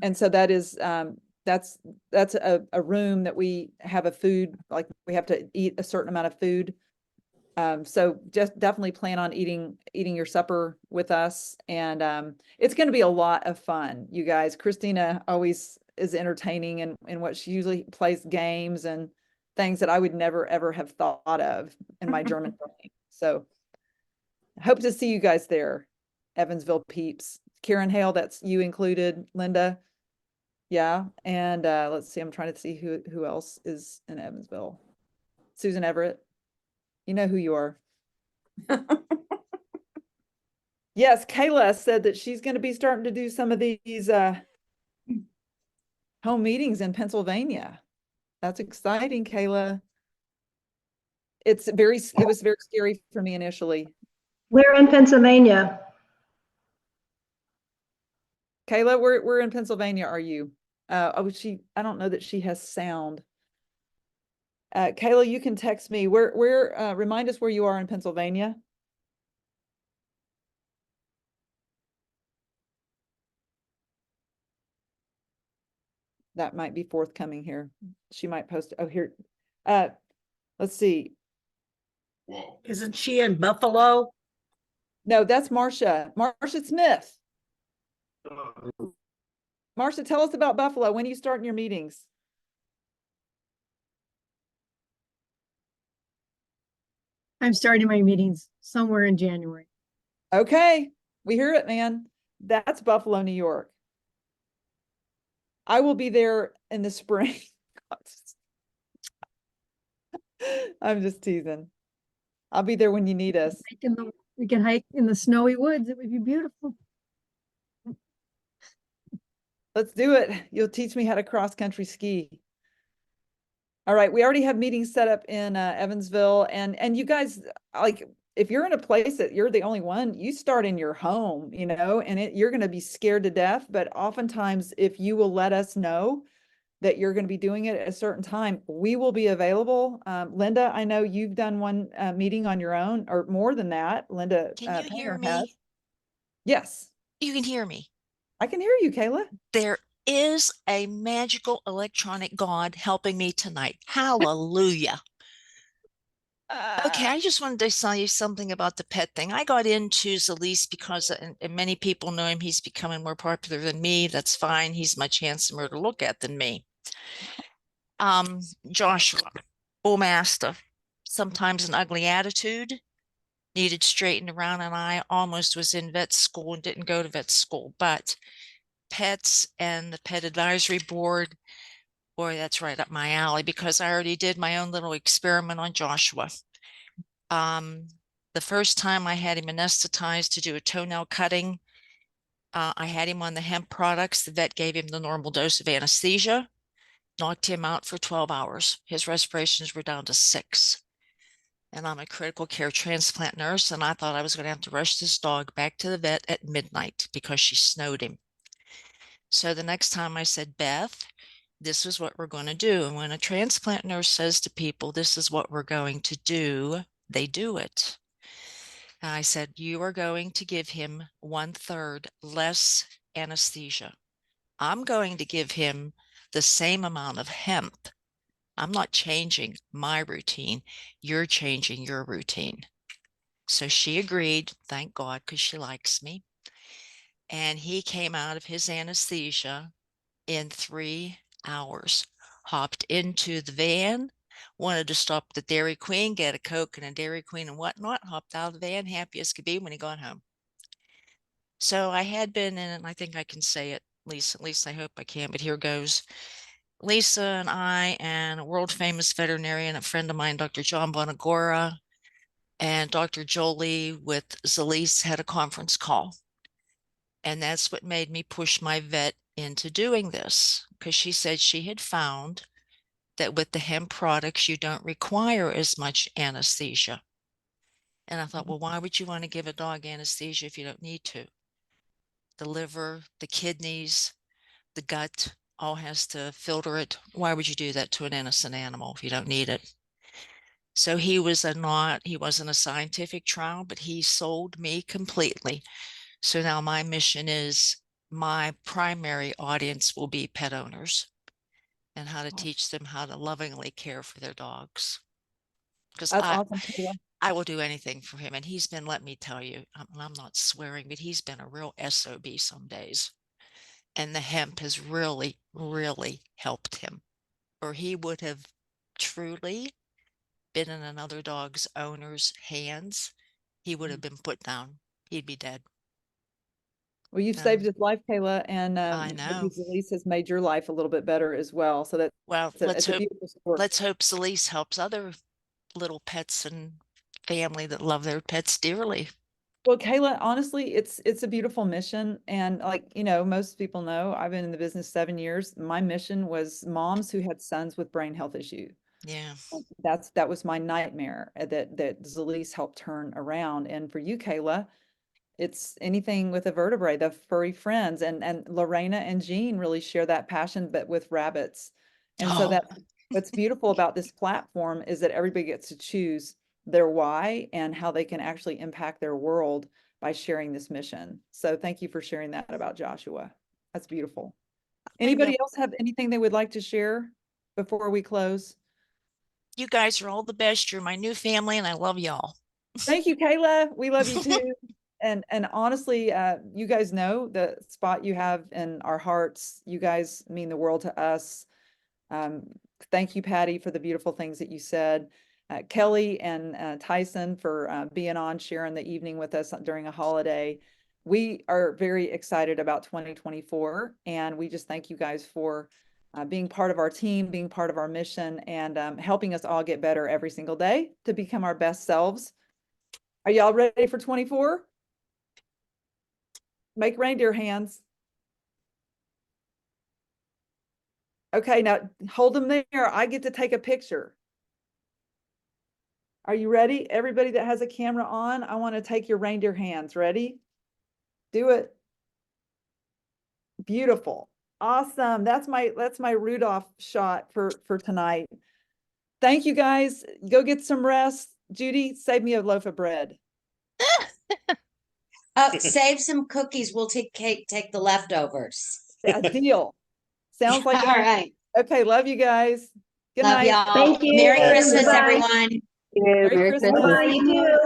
And so that is, that's a room that we have a food, like we have to eat a certain amount of food. So just definitely plan on eating your supper with us. And it's going to be a lot of fun, you guys. Christina always is entertaining and what she usually plays games and things that I would never, ever have thought of in my German brain. So I hope to see you guys there, Evansville peeps. Karen Hale, that's you included, Linda. Yeah. And let's see, I'm trying to see who else is in Evansville. Susan Everett. You know who you are. Yes, Kayla said that she's going to be starting to do some of these home meetings in Pennsylvania. That's exciting, Kayla. It was very scary for me initially. We're in Pennsylvania. Kayla, where in Pennsylvania are you? I don't know that she has sound. Kayla, you can text me. Remind us where you are in Pennsylvania. That might be forthcoming here. She might post. Oh, here. Let's see. Isn't she in Buffalo? No, that's Marcia. Marcia Smith. Marcia, tell us about Buffalo. When are you starting your meetings? I'm starting my meetings somewhere in January. Okay, we hear it, man. That's Buffalo, New York. I will be there in the spring. I'm just teasing. I'll be there when you need us. We can hike in the snowy woods. It would be beautiful. Let's do it. You'll teach me how to cross country ski. All right, we already have meetings set up in Evansville, and you guys, like, if you're in a place that you're the only one, you start in your home, and you're going to be scared to death. But oftentimes, if you will let us know that you're going to be doing it at a certain time, we will be available. Linda, I know you've done one meeting on your own, or more than that. Linda, Can you hear Painter has. me? Yes, You can hear me. I can hear you, Kayla. There is a magical electronic God helping me tonight. Hallelujah. Okay, I just wanted to tell you something about the pet thing. I got into Zilis because, and many people know him, he's becoming more popular than me. That's fine. He's much handsomer to look at than me. Joshua, bull mastiff, sometimes an ugly attitude, needed straightened around, and I almost was in vet school and didn't go to vet school, but pets and the pet advisory board, boy, that's right up my alley, because I already did my own little experiment on Joshua. The first time I had him anesthetized to do a toenail cutting, I had him on the hemp products. The vet gave him the normal dose of anesthesia, knocked him out for 12 hours. His respirations were down to 6. And I'm a critical care transplant nurse, and I thought I was going to have to rush this dog back to the vet at midnight because she snowed him. So the next time I said, Beth, this is what we're going to do. And when a transplant nurse says to people, this is what we're going to do, they do it. And I said, you are going to give him 1/3 less anesthesia. I'm going to give him the same amount of hemp. I'm not changing my routine. You're changing your routine. So she agreed, thank God, because she likes me. And he came out of his anesthesia in 3 hours, hopped into the van, wanted to stop at the Dairy Queen, get a Coke and a Dairy Queen and whatnot, hopped out of the van, happy as could be when he got home. So I had been in, and I think I can say it, at least I hope I can, but here goes. Lisa and I and a world famous veterinarian, a friend of mine, Dr. John Bonagora, And Dr. Jolie with Zilis had a conference call. And that's what made me push my vet into doing this, because she said she had found that with the hemp products, you don't require as much anesthesia. And I thought, well, why would you want to give a dog anesthesia if you don't need to? The liver, the kidneys, the gut, all has to filter it. Why would you do that to an innocent animal if you don't need it? So he wasn't a scientific trial, but he sold me completely. So now my mission is, my primary audience will be pet owners, and how to teach them how to lovingly care for their dogs. Because That's awesome, Kayla. I will do anything for him. And he's been, let me tell you, I'm not swearing, but he's been a real SOB some days. And the hemp has really, really helped him, or he would have truly been in another dog's owner's hands. He would have been put down. He'd be dead. Well, you've saved his life, Kayla, and I know. Zilis has made your life a little bit better as well. So that, Well, it's a beautiful story. let's hope Zilis helps other little pets and family that love their pets dearly. Well, Kayla, honestly, it's a beautiful mission. And like, you know, most people know, I've been in the business 7 years. My mission was moms who had sons with brain health issues. Yeah. That was my nightmare that Zilis helped turn around. And for you, Kayla, it's anything with a vertebrae, the furry friends, and Lorena and Jean really share that passion, but with rabbits. And so what's beautiful about this platform is that everybody gets to choose their why and how they can actually impact their world by sharing this mission. So thank you for sharing that about Joshua. That's beautiful. Anybody else have anything they would like to share before we close? You guys are all the best. You're my new family, and I love y'all. Thank you, Kayla. We love you too. And honestly, you guys know the spot you have in our hearts. You guys mean the world to us. Thank you, Patty, for the beautiful things that you said. Kelly and Tyson for being on, sharing the evening with us during a holiday. We are very excited about 2024, and we just thank you guys for being part of our team, being part of our mission, and helping us all get better every single day to become our best selves. Are y'all ready for 24? Make reindeer hands. Okay, now hold them there. I get to take a picture. Are you ready? Everybody that has a camera on, I want to take your reindeer hands. Ready? Do it. Beautiful. Awesome. That's my Rudolph shot for tonight. Thank you guys. Go get some rest. Judy, save me a loaf of bread. Save some cookies. We'll take the leftovers. A deal. Sounds like all right. Okay, love you guys. Good love night. y'all. Thank you. Merry Christmas, Bye-bye. everyone. Merry Christmas. Bye, you too.